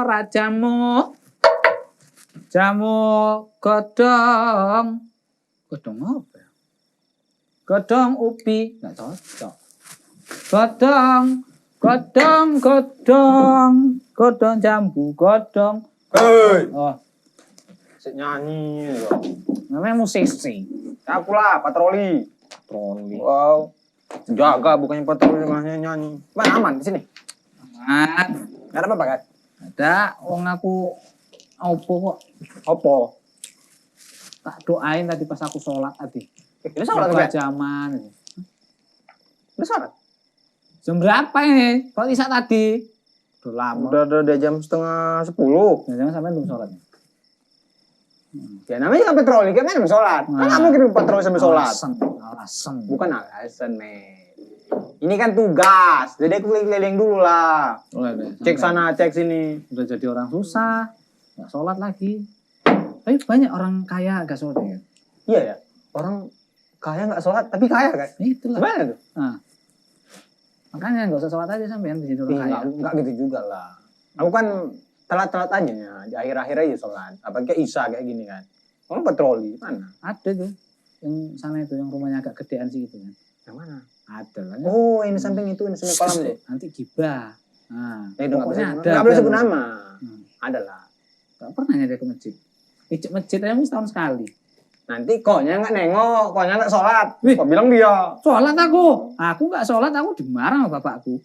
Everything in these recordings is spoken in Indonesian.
ora jamu. Jamu godhong. Godhong apa ya? Godhong ubi, enggak cocok. Godhong jambu, godhong. Hei, Oh, sik nyanyi yo. namanya musisi. Aku lah patroli. Troli. Wow. Jaga bukannya patroli namanya nyanyi. Mana aman di sini? Aman. Enggak ada apa-apa kan? Ada wong aku opo kok Opo? tak doain tadi pas aku sholat tadi. Ini sholat Berapa kan? jaman. Udah sholat? Jam berapa ini? Kalau Isa tadi. Udah lama. Udah jam 9:30. Jangan sampai belum sholat. Ya namanya kan patroli, kan belum sholat. Kan nggak mungkin patroli sampai sholat. Alasan. Bukan alasan, men. Ini kan tugas, jadi aku keliling dulu lah. Cek sana, cek sini. Udah jadi orang susah. Nggak sholat lagi. Tapi banyak orang kaya nggak sholat ya. Iya ya, orang kaya nggak sholat, tapi kaya kan? Itulah. Gimana tuh? Nah. Makanya nggak usah sholat aja sampean di situ orang kaya. Enggak gitu juga lah. Aku kan telat-telat aja ya, di akhir-akhir aja sholat. Apalagi kayak Isya kayak gini kan. Orang patroli, mana? Ada tuh. Yang sana itu, yang rumahnya agak gedean sih gitu kan. Yang mana? Ada lah. Oh, ini samping itu, ini samping kolam tuh. Nanti gibah. Nah, Ya, itu pokoknya ada. nggak boleh sebut nama. Ada lah. Gak pernah nyari ke masjid. Ijek masjid aja setahun sekali. Nanti koknya nggak nengok, koknya nggak sholat. Wih. Kok bilang dia? Sholat aku. Aku gak sholat, aku dimarah sama bapakku.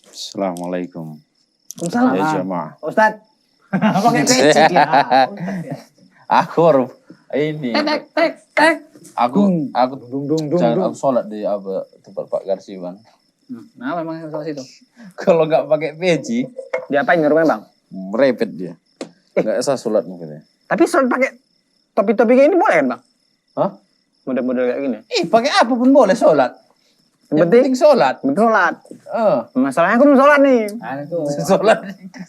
Assalamualaikum. Waalaikumsalam. Ya jamaah. Ustad. Pakai peci dia. Aku baru ini. Tek. Aku Dung. jangan aku sholat di apa tempat Pak Garsiwan. Nah, memang sholat situ. Kalau nggak pakai peci, Diapain ngerumah bang? merepet dia. Nggak sah sholat mungkin ya. Tapi sholat pakai topi-topi kayak ini boleh kan bang? Hah? Model-model kayak gini. Pakai apa pun boleh sholat. Yang penting sholat. Betul sholat. Masalahnya aku belum sholat nih. Nah, itu. Sholat.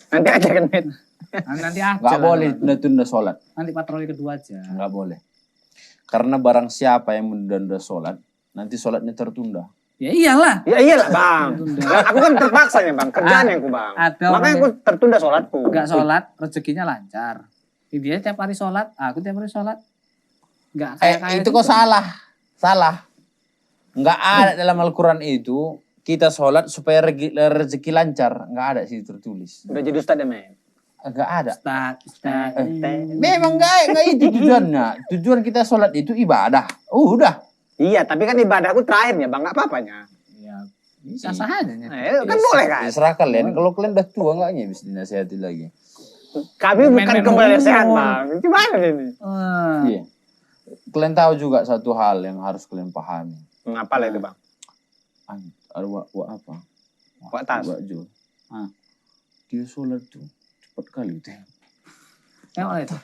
Nanti aja kan Met. Nanti aja. Nggak lah, boleh teman. tunda sholat. Nanti patroli kedua aja. Nggak boleh. Karena barang siapa yang menunda sholat, nanti sholatnya tertunda. Ya iyalah. Ya iyalah bang. Tertunda. Aku kan terpaksa ya bang. Kerjaan yang aku bang. Ada Makanya orang aku tertunda sholatku. Enggak sholat, rezekinya lancar. Dia tiap hari sholat, aku tiap hari sholat. Enggak kayak Itu kok salah. Salah. Nggak ada dalam Al-Quran itu kita sholat supaya rezeki lancar. Nggak ada sih tertulis. Udah jadi ustad ya Met. Nggak ada. Ustaz. Memang nggak itu tujuannya. Tujuan kita sholat itu ibadah. Udah. Iya tapi kan ibadahku terakhirnya bang. Nggak apa-apanya. Ya, sah-sah aja. Kan boleh kan. Serah kalian. Kalau kalian udah tua nggaknya bisa dinasihati lagi. Kami bukan Main-main kembali umum. sehat bang. Gimana ini? Iya. Kalian tahu juga satu hal yang harus kalian pahami. Ngapa lah itu bang? Ada apa? Wak tas. Wak Jul. Dia sholat tuh cepat kali itu. Yang itu.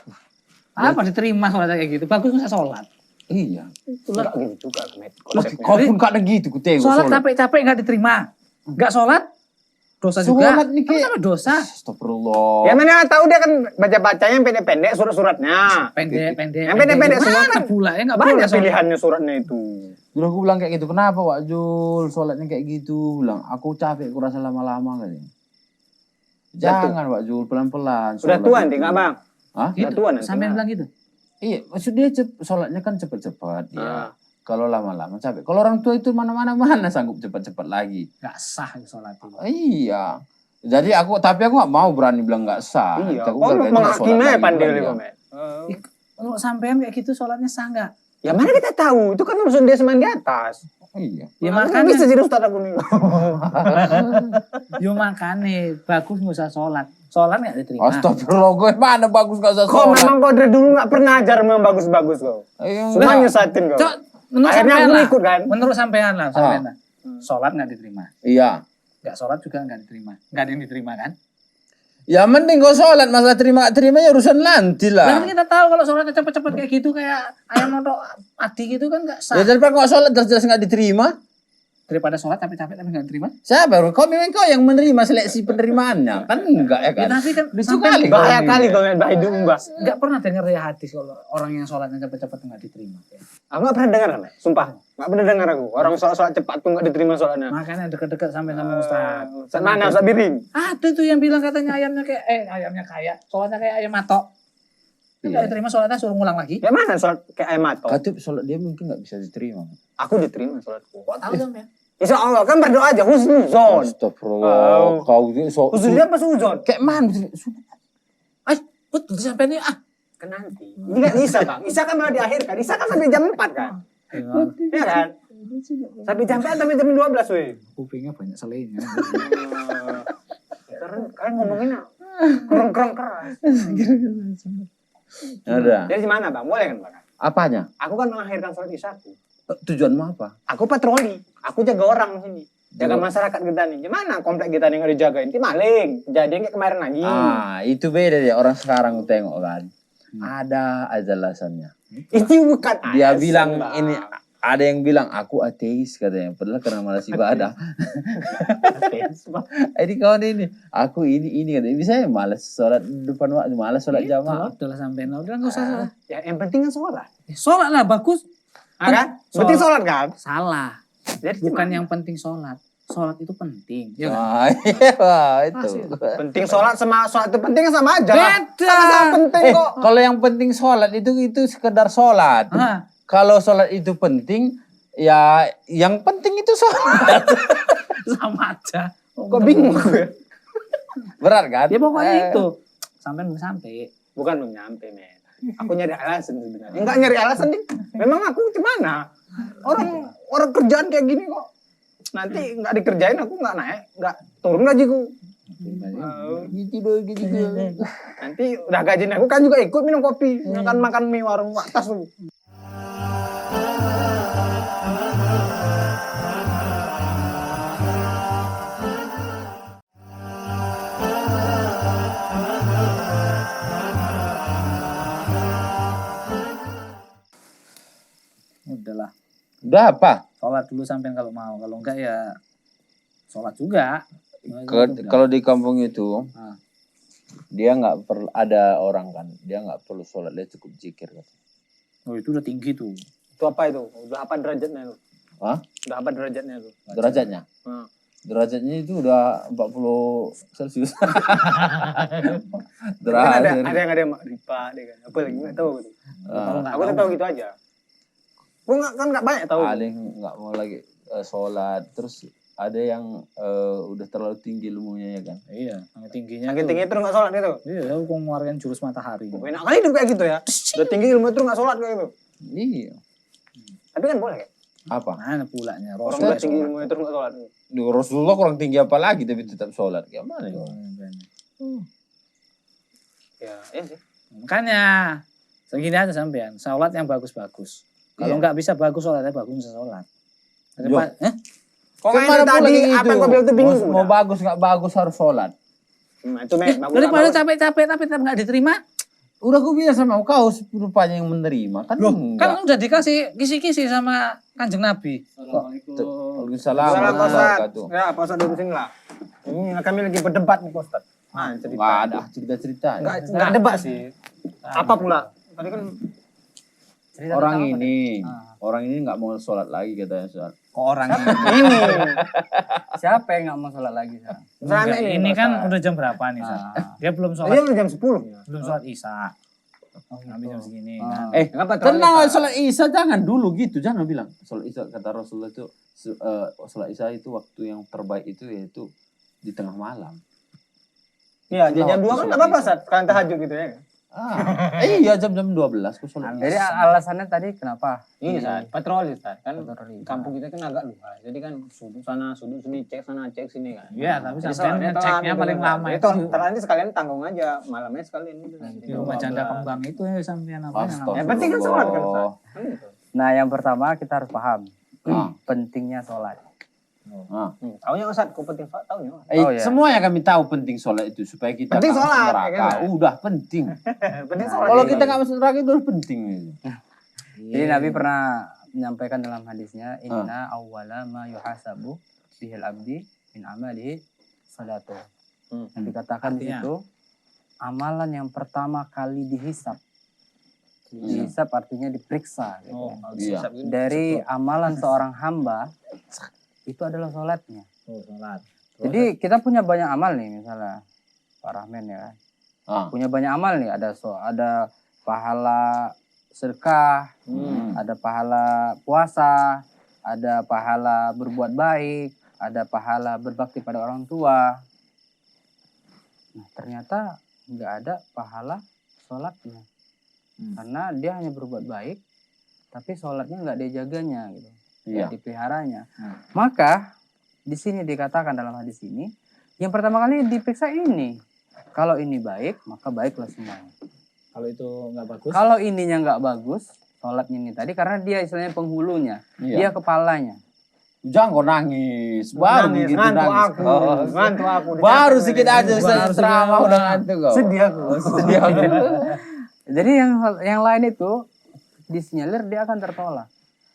Apa diterima sholat kayak gitu? Bagus nggak sholat? Iya. Enggak gitu juga Met. Kau pun gak ada gitu, ku tengok Sholat capek-capek nggak diterima. Nggak sholat, dosa juga. Sholat nih kayak. Sama dosa. Astagfirullah. Ya mana tahu dia kan baca-bacanya yang pendek-pendek surat-suratnya. Pendek. Yang pendek-pendek semua Mana kan pula ya nggak boleh banyak sholat. pilihannya suratnya itu. Dulu aku bilang kayak gitu, kenapa Wak Jul sholatnya kayak gitu? Bilang, aku capek, aku rasa lama-lama kali. Jangan Wak Jul, pelan-pelan. Udah sholat tua itu. nanti nggak bang? Hah? Udah tua nanti. Sampai nggak? bilang gitu. Iya, maksud dia sholatnya kan cepet-cepet Ah. ya. Kalau lama-lama capek. Kalau orang tua itu mana sanggup cepat-cepat lagi. Nggak sah sholat itu. Iya. Jadi tapi aku gak mau berani bilang gak sah. Iya. Aku Oh kayaknya menghakimi sholat aja lagi, pandai bilang nih dia. Met. Kalau sampean kayak gitu sholatnya sah nggak? Ya mana kita tahu? Itu kan urusan dia semen di atas. Iya. Ya Makanya makanya, bisa jadi ustad aku nih. yo makanya bagus nggak usah sholat. Sholat nggak diterima. Astagfirullah, gue mana bagus gak usah Kok sholat. memang kau dari dulu nggak pernah ajar memang bagus-bagus kau. Iya, Semua enggak. nyesatin kau. Cok, menurut Akhirnya sampean aku lah. ikut kan. Menurut sampean lah, sampean lah. Sholat nggak diterima. Iya. Nggak sholat juga nggak diterima. Nggak ada yang diterima kan? Ya mending kau sholat, masalah terima-terimanya urusan nanti Lah lah. kita tahu kalau sholatnya cepet-cepet kayak gitu kayak ayam atau adi gitu kan nggak sah. Ya daripada kau sholat jelas-jelas gak diterima. Daripada sholat capek-capek tapi nggak terima. Siapa? Kau memang kau yang menerima seleksi penerimaannya. Kan enggak ya Ya, kan? tapi kan Lucu sampai kali. Bahaya kali kau main bahaya mbak. nggak pernah dengar ya hadis kalau orang yang sholatnya cepet-cepet nggak diterima. Aku nggak pernah dengar, Mek. Sumpah. Nggak pernah dengar aku. Orang sholat cepat tuh nggak diterima sholatnya. Makanya deket-deket sampai sama Ustaz. Ustaz mana? Ustaz Birin? Ada tuh yang bilang katanya ayamnya kaya, sholatnya kayak ayam matok. Nggak diterima sholatnya suruh ngulang lagi. Kayak mana sholat kayak ayam matok? Katip sholat dia mungkin nggak bisa diterima. Aku diterima sholatku. Kok tahu sampean? Insya Allah kan berdoa aja husnuzon. Astagfirullah. Kau itu Husnuzon apa suzon? kayak mana? Betul sampean ini Kan nanti. Ini kan Isa Kang. Isa kan malah di akhir kan. Isa kan sampai jam 4 kan. Iya kan? Sampai jam 4 sampai jam 12 weh. kupingnya banyak selainya. Kalian ngomongin kerong-kerong keras. Ada. Dari mana Bang? Boleh kan Bang? Apanya? Aku kan mengakhirkan sholat isyaku. Tujuanmu apa? Aku patroli. Aku jaga orang sini. Jaga masyarakat kita nih. Gimana komplek kita nih nggak dijagain? Itu maling. Kejadian kayak kemarin lagi. Itu beda ya orang sekarang tengok kan. Ada aja alasannya. Itu bukan Dia alasan, bilang Bang. ini ada yang bilang aku ateis katanya. Padahal karena malas ibadah. Ini kawan ini, aku ini katanya. Bisa ya malas sholat depan waktu, malas sholat jamaah. Udahlah sampean, udah nggak usah salah. Ya yang penting kan sholat. Sholat lah bagus. Kan? Penting sholat kan? Salah. Jadi Bukan gimana? yang penting sholat. Sholat itu penting. Ya kan? Wah, iya, wah, itu. Penting sholat sama sholat itu penting sama aja. Beda. Sama-sama penting kok. Kalau yang penting sholat itu sekedar sholat. Ah. Kalau sholat itu penting, ya yang penting itu sholat. Sama aja. Kok bingung aku ya? Berat kan? Ya pokoknya itu. Sampai belum sampai. Bukan belum nyampe, men. Aku nyari alasan sebenarnya. Enggak nyari alasan nih. Memang aku gimana? Orang kerjaan kayak gini kok. Nanti nggak dikerjain aku nggak naik, nggak turun gajiku. Gitu. Nanti udah gajian aku kan juga ikut minum kopi, makan mie warung atas tuh. Udahlah. Udah apa? Sholat dulu sampean kalau mau. Kalau enggak ya sholat juga. Kalau di kampung itu, Ah. dia nggak perlu ada orang kan, dia nggak perlu sholat, dia cukup zikir kan. Oh itu udah tinggi tuh. Itu apa itu? Udah apa derajatnya itu? Hah? Udah apa derajatnya itu? Derajatnya? Hmm. Derajatnya itu udah 40 Celcius. Kan Derajat. ada yang ripa deh kan. Apa lagi nggak tahu gitu. Ah, Aku tuh tahu gitu aja. Gue nggak banyak tahu. paling nggak mau lagi sholat, terus ada yang udah terlalu tinggi ilmunya ya kan. Iya, yang tingginya. Saking tinggi terus nggak sholat gitu. Iya, aku ngeluarin jurus matahari. Enak kali hidup kayak gitu ya. Udah tinggi ilmu terus nggak sholat kayak gitu. Iya. Tapi kan boleh kan? Apa? Mana pulanya? Orang Rasul udah tinggi ilmu terus nggak sholat. Rasulullah kurang tinggi apa lagi tapi tetap sholat. Gimana ya? Ya, iya sih. Makanya segini aja sampean. Sholat yang bagus-bagus. Kalau Iya. nggak bisa bagus sholatnya bagus bisa sholat. Yo. Kok Kemana nggak pula tadi gitu? apa yang kau bilang itu bingung? Mau bagus nggak bagus harus sholat. Nah, itu Mek, bagus. Daripada bagus. capek-capek tapi tetap nggak diterima. Udah gue bilang sama kau rupanya yang menerima kan enggak. Kan udah dikasih kisi-kisi sama Kanjeng Nabi. Waalaikumsalam Salam warahmatullahi Pak Ustaz. wabarakatuh. Ya, Pak Ustaz duduk sini lah. Ini kami lagi berdebat nih Pak Ustaz. Nah, cerita. Nggak ada cerita-cerita. Enggak debat sih. Apa pula? Tadi kan cerita Orang tentang apa ini, Ah. orang ini nggak mau sholat lagi katanya Ustaz. Kok orang ini? tadi? Ini. Siapa yang nggak mau sholat lagi sekarang? Misalnya Enggak, ini Pak kan Ustaz. udah jam berapa nih, Sar? Dia belum Ini sholat, udah jam 10. belum sholat Isya. Habis jam segini kan. Kenapa Tenang, sholat Isya jangan dulu gitu, jangan bilang sholat Isya kata Rasulullah itu sholat Isya itu waktu yang terbaik itu yaitu di tengah malam. Iya, jam 2 kan Sholat enggak apa-apa, Isya. Ustaz. Kalian tahajud gitu ya. Iya jam 12 aku sholat Jadi Isya. alasannya tadi kenapa? Ini Ustaz, patroli Ustaz. Kan Patroli. kampung kita kan agak luas. Jadi kan sudut sana, sudut sini, cek sana, cek sini kan. Iya, tapi Jadi sampean sholatnya ngeceknya telat gitu paling kan. lama Itu nanti sekalian tanggung aja, malamnya sekalian gitu. Di rumah janda kembang itu ya sampean apa? Astagfirullah. Yang penting kan sholat kan, Ustaz. Kan gitu. Nah yang pertama kita harus paham Ah. pentingnya sholat. Ah. Taunya Ustaz, kok penting taunya. Oh, iya. Semuanya kami tahu penting sholat itu supaya kita Penting nggak masuk sholat, neraka. ya kan? Udah penting. Penting sholat. Kalau kita nggak masuk neraka itu penting. Jadi Nabi pernah menyampaikan dalam hadisnya, inna awwala ma yuhasabu bihil abdi min amalihi salatu. Yang dikatakan di Artinya? situ, amalan yang pertama kali dihisap. Dihisap artinya diperiksa. Gitu. Iya. Dari amalan seorang hamba, itu adalah sholatnya. Oh, sholat. Jadi kita punya banyak amal nih, misalnya Pak Rahman ya kan. Punya banyak amal nih, ada pahala sedekah, ada pahala puasa, ada pahala berbuat baik, ada pahala berbakti pada orang tua. Nah, ternyata nggak ada pahala sholatnya. Karena dia hanya berbuat baik, tapi sholatnya nggak dia jaganya gitu. Nggak dipeliharanya. Maka di sini dikatakan dalam hadis ini, yang pertama kali diperiksa ini. Kalau ini baik, maka baiklah semuanya. Kalau itu nggak bagus. Kalau ininya nggak bagus, sholatnya ini tadi, karena dia istilahnya penghulunya, dia kepalanya. Jangan kau nangis, baru Nangis, begitu ngantuk nangis. aku. Oh, Ngantuk aku. baru sedikit aja saya Baru ceramah sedikit. udah ngantuk kau. Sedih aku. Sedih aku. Jadi yang lain itu disinyalir dia akan tertolak.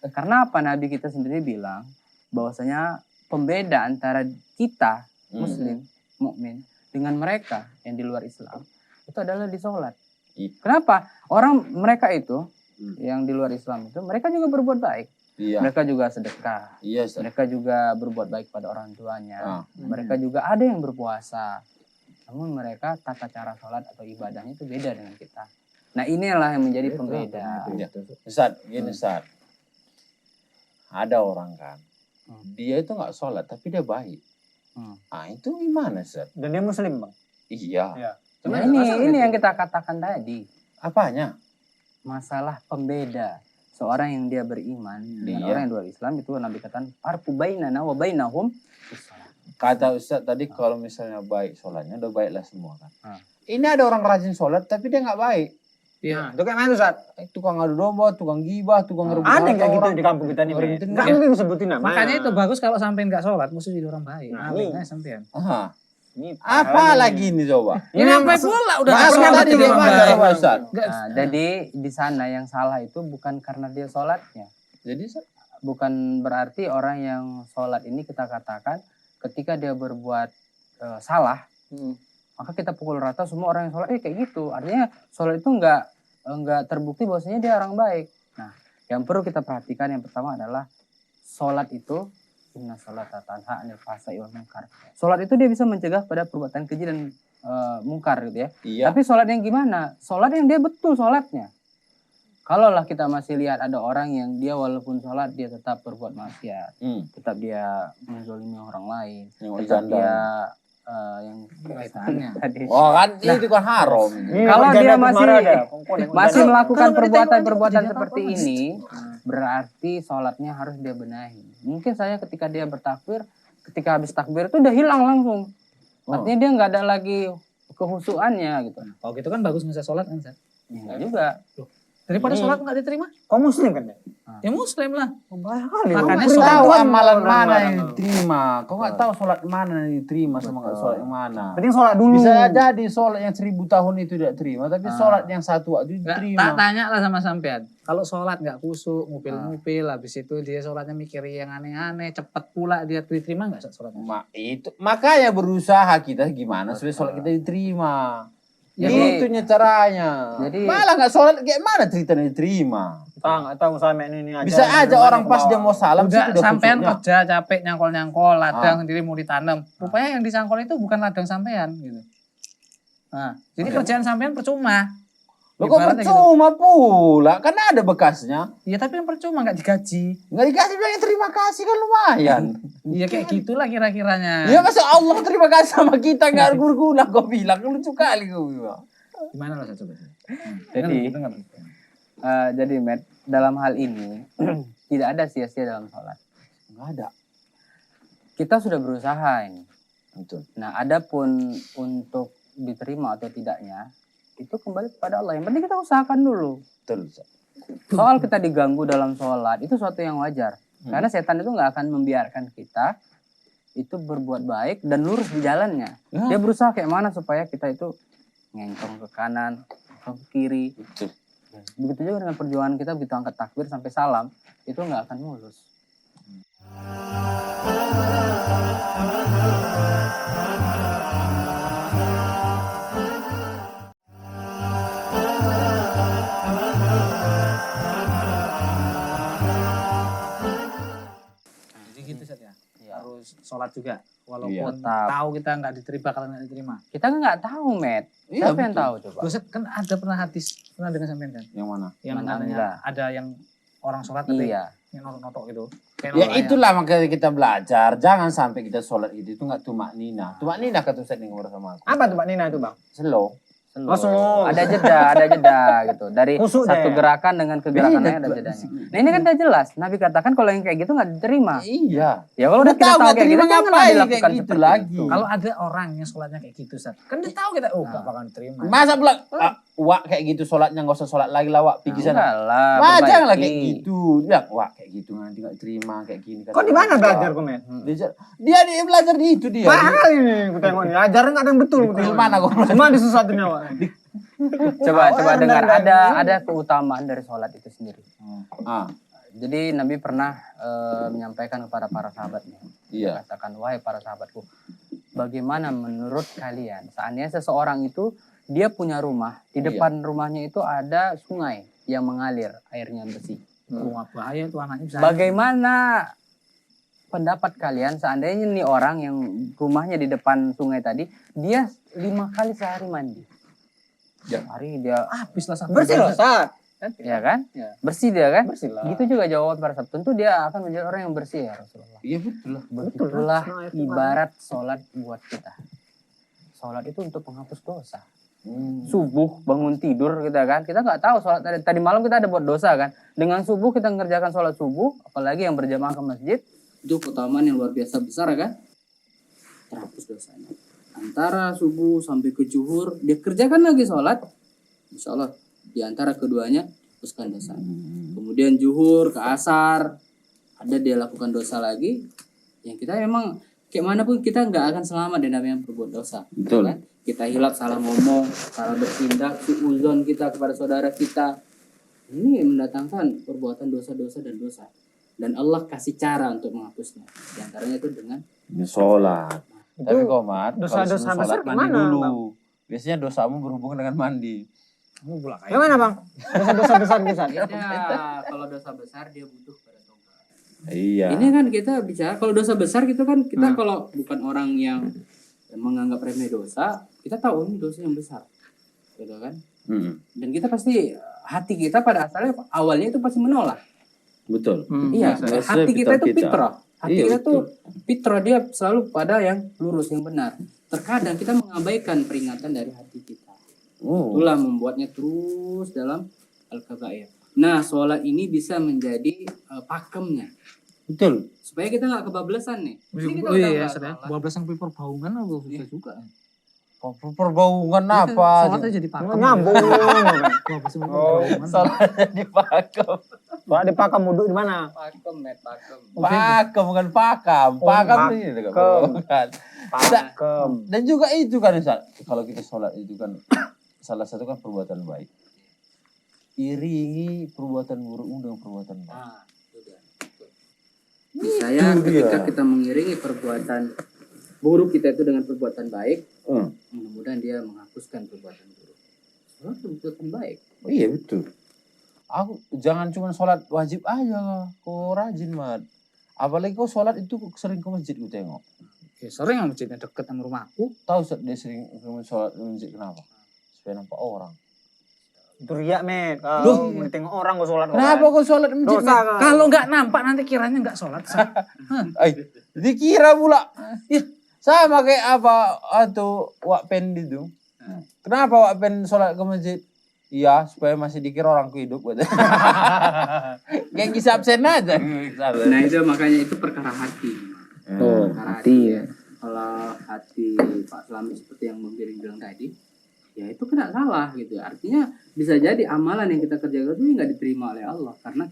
Karena apa? Nabi kita sendiri bilang bahwasanya pembeda antara kita Muslim, mukmin dengan mereka yang di luar Islam itu adalah di sholat. Kenapa? Orang mereka itu yang di luar Islam itu mereka juga berbuat baik. Iya. Mereka juga sedekah. Iya, Ustaz. Mereka juga berbuat baik pada orang tuanya. Mereka juga ada yang berpuasa. Namun mereka tata cara sholat atau ibadahnya itu beda dengan kita. Nah, inilah yang menjadi pembeda. Iya. Ustaz, gini Ustaz. Ada orang kan, dia itu nggak sholat tapi dia baik. Itu gimana Ustaz? Dan dia muslim, Bang. Iya. Nah, ini yang kita katakan tadi. Apanya? Masalah pembeda. Seorang yang dia beriman dengan Iya. orang yang luar Islam itu Nabi katakan farqu bainana wa bainahum bis-shalah. Kata Ustaz tadi kalau misalnya baik sholatnya udah baiklah semua kan. Ini ada orang rajin sholat tapi dia nggak baik. Iya. Itu kayak mana tuh, Sat? Tukang adu domba, tukang gibah, tukang rebut Ada yang kayak gitu orang. di kampung kita nih, Orang Men. itu Enggak enggak. mungkin sebutin nama. Makanya itu bagus kalau sampean nggak sholat, mesti jadi orang baik. Nah, Amin ini. aja sampean. Aha. Ini Apa lagi ini coba? Ini apa pula udah nggak Masuk sholat tadi jadi orang gimana baik. coba Ustaz? Nah, jadi di sana yang salah itu bukan karena dia sholatnya. Jadi Ustaz, Bukan berarti orang yang sholat ini kita katakan ketika dia berbuat salah, maka kita pukul rata semua orang yang sholat kayak gitu. Artinya sholat itu nggak terbukti bahwasanya dia orang baik. Nah, yang perlu kita perhatikan yang pertama adalah sholat itu inna sholata tanha 'anil fahsya'i wal munkar. Sholat itu dia bisa mencegah pada perbuatan keji dan mungkar gitu ya. iya. Tapi sholat yang gimana? Sholat yang dia betul sholatnya. Kalaulah kita masih lihat ada orang yang dia walaupun sholat dia tetap berbuat maksiat, tetap dia menzalimi orang lain, Yang tetap janda. dia yang Kaitannya. tadi. Oh kan itu kan haram. Kalau dia masih melakukan Kalau perbuatan-perbuatan berarti seperti apa, Mas? ini, berarti sholatnya harus dia benahi. Mungkin saya ketika dia bertakbir, ketika habis takbir itu udah hilang langsung. Artinya dia nggak ada lagi kehusuannya gitu. Kalau gitu kan bagus nggak usah sholat kan, Sat? Ya, nggak juga. Daripada sholat nggak diterima, Kau muslim kan? Ya? ya muslim lah. Bahaya kali. Makanya Kau sholat tahu Tuhan amalan orang mana orang yang orang. diterima. Kau nggak tahu sholat mana yang diterima sama nggak sholat yang mana. Penting sholat dulu. Bisa jadi sholat yang 1000 tahun itu tidak terima, tapi sholat yang satu waktu itu Nggak, tak diterima. tanya lah sama sampean. Kalau sholat nggak kusuk, ngupil-ngupil, habis itu dia sholatnya mikir yang aneh-aneh, cepet pula dia diterima nggak sholatnya? Itu makanya berusaha kita gimana supaya sholat kita diterima. Jadi- Itunya caranya. Jadi- malah nggak sholat gimana ceritanya diterima. Tahu sama ini aja. Bisa aja orang pas dia mau salam Udah situ sampean kusuknya. kerja capek nyangkol-nyangkol, ladang sendiri mau ditanam. Rupanya yang disangkol itu bukan ladang sampean gitu. Nah, jadi kerjaan sampean percuma. Loh kok Ibaratnya gitu. percuma pula, kan ada bekasnya. Iya tapi yang percuma nggak digaji. Nggak dikasih bilang terima kasih kan lumayan. Iya kayak gitulah kira-kiranya. Ya masa Allah terima kasih sama kita nggak berguna kau bilang lucu kali kau bilang. Gimana lah coba? Jadi- dengar. Jadi Matt, dalam hal ini tidak ada sia-sia dalam sholat. Nggak ada. Kita sudah berusaha ini. Betul. Nah, adapun untuk diterima atau tidaknya itu kembali kepada Allah. Yang penting kita usahakan dulu. Betul. Soal kita diganggu dalam sholat itu suatu yang wajar. Karena setan itu nggak akan membiarkan kita itu berbuat baik dan lurus di jalannya. Ya. Dia berusaha kayak mana supaya kita itu ngencong ke kanan, ngencong ke kiri. Betul. Begitu juga dengan perjuangan kita, begitu angkat takbir sampai salam, itu nggak akan mulus. Jadi gitu saja. Ya. Harus sholat juga. Walaupun Tetap. tahu kita nggak diterima kalau nggak diterima. Kita nggak tahu, Met. Iya, Siapa yang betul. tahu coba? Ustaz, kan ada pernah hadis, pernah dengar sampean kan? Yang mana? Yang Mana katanya enggak? ada yang orang sholat tapi Iya. yang notok gitu. Kayak Ya orang itulah makanya kita belajar. Jangan sampai kita sholat itu nggak tumak nina. Tumak nina kata Ustaz yang sama aku. Apa tuh Pak Nina itu bang? Slow. Oh, slow. Ada jeda gitu. Dari Khusyuk satu deh. gerakan dengan kegerakan Beda, lain ada Pak. jedanya. Nah ini kan udah jelas. Nabi katakan kalau yang kayak gitu nggak diterima. Iya. Ya kalau udah kita tahu kayak gitu, janganlah ngapain dilakukan kayak gitu seperti lagi. itu. Kalau ada orang yang sholatnya kayak gitu, Ustaz. Kan dia tahu kita, nggak bakal diterima. Masa pula wak kayak gitu sholatnya nggak usah sholat lagi lah wak pergi sana. Enggak lah, Wajar lah perbaiki. kayak gitu. Dia wak kayak gitu nanti nggak terima kayak gini. Kok di mana belajar komen? Dia belajar di itu dia. Mahal ini aku tengok nih. Ajaran nggak ada yang betul. Di mana kok? Cuma di sesuatunya Wak. Coba Oh, dengar, enggak. ada keutamaan dari sholat itu sendiri. Ah, Jadi Nabi pernah menyampaikan kepada para sahabatnya. iya. Katakan, wahai para sahabatku, bagaimana menurut kalian seandainya seseorang itu dia punya rumah, di Iya. depan rumahnya itu ada sungai yang mengalir, airnya bersih. Wah, bahaya tuh anaknya bisa. Bagaimana pendapat kalian seandainya nih orang yang rumahnya di depan sungai tadi, dia 5 kali sehari mandi. Ya. Hari dia, Habis lah sampai Bersih loh Ustaz. ya kan? Ya. Bersih dia kan? Bersih lah. Gitu juga jawaban para sahabat. Tentu dia akan menjadi orang yang bersih ya Rasulullah. Iya betul lah. Begitulah Nah, itu ibarat sholat buat kita. Sholat itu untuk menghapus dosa. Hmm. Subuh bangun tidur kita kan. Kita nggak tahu sholat tadi malam kita ada buat dosa kan. Dengan subuh kita mengerjakan sholat subuh. Apalagi yang berjamaah ke masjid. Itu keutamaan yang luar biasa besar kan. Terhapus dosanya. Antara subuh sampai ke zuhur. Dia kerjakan lagi sholat. Insya Allah di antara keduanya hapuskan dosa. Kemudian zuhur ke asar. Ada dia lakukan dosa lagi. Yang kita memang kayak mana pun kita nggak akan selamat dari yang berbuat dosa. Betul. Kan? Kita hilap salah ngomong, salah bertindak, suuzon kita kepada saudara kita. Ini mendatangkan perbuatan dosa-dosa dan dosa. Dan Allah kasih cara untuk menghapusnya. Di antaranya itu dengan Ini sholat. Itu Tapi kok Mat, dosa-dosa kalau sebelum besar sholat mandi gimana, dulu. Bang? Biasanya dosamu berhubungan dengan mandi. Kamu pula kayak Gimana bang? Dosa-dosa besar Ustaz. ya, kalau dosa besar dia butuh pada tobat. Iya. Ini kan kita bicara kalau dosa besar gitu kan kita kalau bukan orang yang menganggap remeh dosa, kita tahu ini dosa yang besar. Gitu kan? Hmm, Dan kita pasti hati kita pada asalnya awalnya itu pasti menolak. betul. Iya, biasa. hati kita itu fitrah. Hati Iya, kita tuh fitrah, dia selalu pada yang lurus, yang benar. Terkadang kita mengabaikan peringatan dari hati kita. Oh. Itulah membuatnya terus dalam al-kabair. Nah, sholat ini bisa menjadi pakemnya. Betul. Supaya kita nggak kebablasan nih. Ini kita Oh udah iya, nggak saya sholat. 12 yang perbaungan apa susah juga. Perbaungan Sholatnya apa? jadi pakem. Nyambung. 12 yang perbaungan. Sholatnya dipakem. Soal dipakam wudhu di mana? Pakem, Met, pakem. Pakam bukan pakam. Pakam pak- ini dekat kem. bukan. Pakem. Dan juga itu kan Ustaz, kalau kita sholat itu kan salah satu kan perbuatan baik. Iringi perbuatan burukmu dengan perbuatan baik. Nah, itu dia. Misalnya Itu ketika dia. kita mengiringi perbuatan buruk kita itu dengan perbuatan baik, Hmm. mudah-mudahan dia menghapuskan perbuatan buruk. Sholat perbuatan baik. Oh, iya betul. Aku jangan cuma sholat wajib aja, kau rajin Mat. Apalagi kau sholat itu sering ke masjid ku tengok. Ya, sering yang masjidnya deket sama rumahku. Tahu Ustaz dia sering sholat di masjid kenapa? Supaya nampak orang. Itu riak Met. Loh. Kalau tengok orang kok sholat. Kenapa kau sholat di masjid? Dosa Mat? kan? Kalau nggak nampak nanti kiranya nggak sholat. Ay, dikira pula. Ya, sama kayak apa atau Wak Pen itu. Kenapa Wak Pen sholat ke masjid? Iya, supaya masih dikira orangku hidup. Kayak kisah absen aja. Nah itu makanya itu perkara hati. Tuh, Perkara hati ya. Kalau hati Pak Slamet seperti yang Bang Giring bilang tadi, ya itu kena salah gitu. Artinya bisa jadi amalan yang kita kerjakan itu nggak diterima oleh Allah karena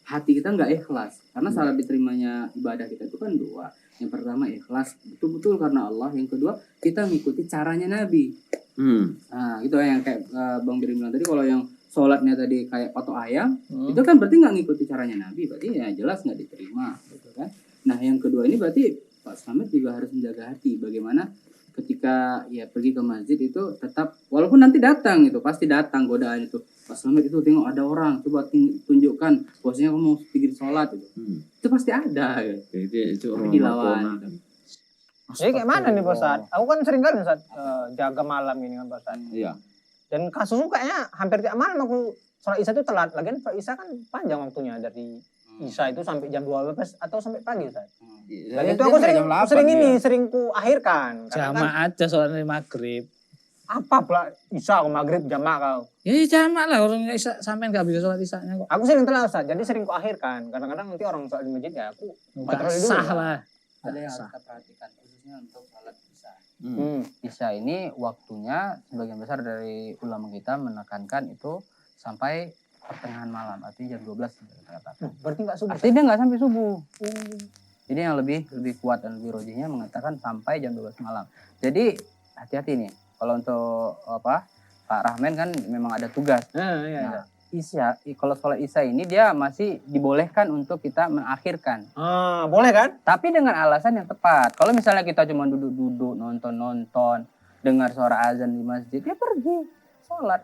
hati kita nggak ikhlas. Karena syarat diterimanya ibadah kita itu kan 2. Yang pertama ikhlas betul-betul karena Allah. Yang kedua kita mengikuti caranya Nabi. Nah, gitu yang kayak Bang Birim bilang tadi, kalau yang sholatnya tadi kayak patok ayam, itu kan berarti nggak ngikuti caranya Nabi, berarti ya jelas nggak diterima, gitu kan. Nah yang kedua ini berarti Pak Slamet juga harus menjaga hati, bagaimana ketika ya pergi ke masjid itu tetap, walaupun nanti datang itu, pasti datang godaan itu. Pak Slamet itu tengok ada orang, coba tunjukkan, bosnya kamu pergi sholat itu. Itu pasti ada, gitu. Itu orang Dilawan. Markona. Jadi kayak mana nih Pak Ustad? Aku kan sering kali Ustad jaga malam ini kan Pak Ustad. Iya. Dan kasusnya kayaknya hampir tiap malam aku sholat Isya itu telat. Lagian Sholat Isya kan panjang waktunya dari Isya itu sampai jam 12 atau sampai pagi Ustad. Dan itu aku sering ku akhirkan. Karena Jamak aja soalnya maghrib. apa pula Isya ke maghrib jamak kau. Ya jamak lah, orang Isya sampai nggak bisa sholat Isyanya kok. Aku sering telat Ustad, jadi sering ku akhirkan. Kadang-kadang nanti orang sholat di masjid ya aku Nggak patroli dulu. sah lah. Ada yang harus Sah. kita perhatikan khususnya untuk sholat isya. Isya. Isya ini waktunya sebagian besar dari ulama kita menekankan itu sampai pertengahan malam, artinya jam 12 kita katakan. Berarti nggak subuh. Artinya dia nggak sampai subuh. Ini yang lebih kuat dan lebih rojihnya mengatakan sampai jam 12 malam. Jadi hati-hati nih. Kalau untuk Pak Rahmen kan memang ada tugas. Iya. Nah, Isya, kalau sholat Isya ini dia masih dibolehkan untuk kita mengakhirkan. Boleh kan? Tapi dengan alasan yang tepat. Kalau misalnya kita cuma duduk-duduk, nonton-nonton, dengar suara azan di masjid, ya pergi sholat.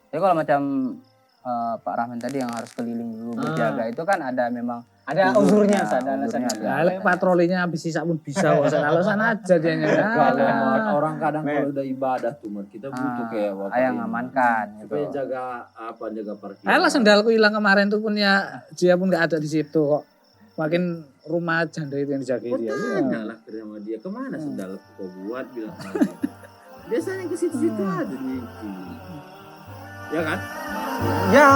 Jadi kalau macam Pak Rahman tadi yang harus keliling dulu berjaga itu kan ada memang Ada uzurnya, ada alasannya. Nah, patrolinya habis Isya pun bisa kok. Alasan aja dia Kalau orang kadang kalau udah ibadah tuh, kita butuh kayak yang ngamankan supaya gitu. jaga parkir. Alah sendalku hilang kemarin tuh pun ya dia pun nggak ada di situ kok. Makin rumah janda itu yang dijaga dia. Tanya lah ke sama dia, kemana sendal kau buat bilang sama dia. Biasanya ke situ-situ aja nih. Ya kan? Ya.